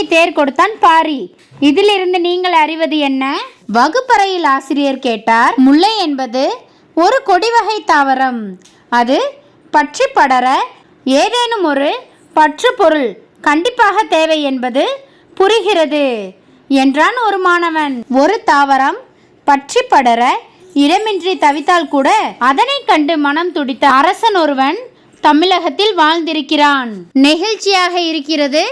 பிள்ளைக்கு தேர் கொடுத்தான் பாரி. இதிலிருந்து நீங்கள் அறிவது என்ன? வகுப்பறையில் ஆசிரியர் கேட்டார். முல்லை என்பது ஒரு கொடிவகை தாவரம். அது பற்றி படர ஏதேனும் ஒரு பற்று பொருள் கண்டிப்பாக தேவை என்பது புரிகிறது என்றான் ஒரு மாணவன். ஒரு தாவரம் பற்றி படர இடமின்றி தவித்தால் கூட அதனை கண்டு மனம் துடித்த அரசன் ஒருவன் தமிழகத்தில் வாழ்ந்திருக்கிறான். நெகிழ்ச்சியாக இருக்கிறது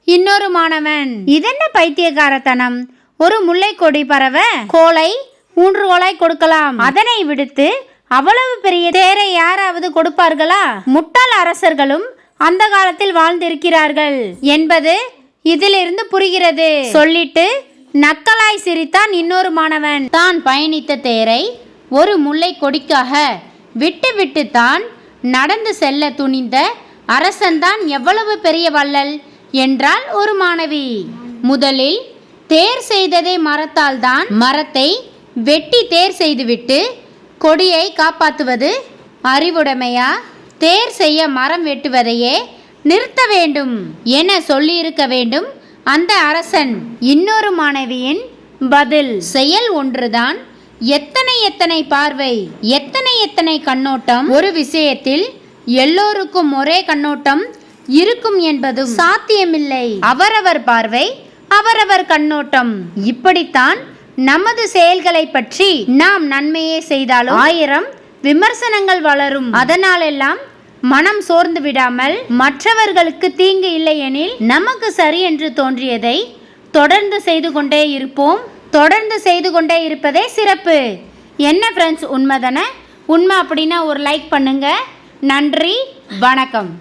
இன்னொரு மாணவன். இதென்ன பைத்தியக்காரத்தனம்? ஒரு முல்லை கொடி பரவ கோலை 3 கோலாய் கொடுக்கலாம். அதனை விடுத்து அவ்வளவு பெரிய தேரை யாராவது கொடுப்பார்களா? முட்டாள் அரசர்களும் அந்த காலத்தில் வாழ்ந்திருக்கிறார்கள் என்பது இதிலிருந்து புரிகிறது சொல்லிட்டு நக்கலாய் சிரித்தான் இன்னொரு மாணவன். தான் பயணித்த தேரை ஒரு முல்லை கொடிக்காக விட்டு விட்டு தான் நடந்து செல்ல துணிந்த அரசன்தான் எவ்வளவு பெரிய வள்ளல் என்றால் ஒரு மாணவி. முதலில் தேர் செய்ததை மரத்தால் தான். மரத்தை வெட்டி தேர் செய்துவிட்டு கொடியை காப்பாற்றுவது அறிவுடைமையா? தேர் செய்ய மரம் வெட்டுவதையே நிறுத்த வேண்டும் என சொல்லியிருக்க வேண்டும் அந்த அரசன். இன்னொரு மாணவியின் பதில், செயல் ஒன்றுதான், எத்தனை பார்வை, எத்தனை கண்ணோட்டம். ஒரு விஷயத்தில் எல்லோருக்கும் ஒரே கண்ணோட்டம் இருக்கும் என்பதும் சாத்தியமில்லை. அவரவர் பார்வை, அவரவர் கண்ணோட்டம். இப்படித்தான் நமது செயல்களை பற்றி நாம் நன்மையே செய்தாலும் 1000 விமர்சனங்கள் வளரும். அதனாலெல்லாம் மனம் சோர்ந்து விடாமல் மற்றவர்களுக்கு தீங்கு இல்லை எனில் நமக்கு சரி என்று தோன்றியதை தொடர்ந்து செய்து கொண்டே இருப்போம். தொடர்ந்து செய்து கொண்டே இருப்பதே சிறப்பு. என்ன ஃப்ரெண்ட்ஸ், உண்மைதானே? உண்மை அப்படின்னா ஒரு லைக் பண்ணுங்க. நன்றி, வணக்கம்.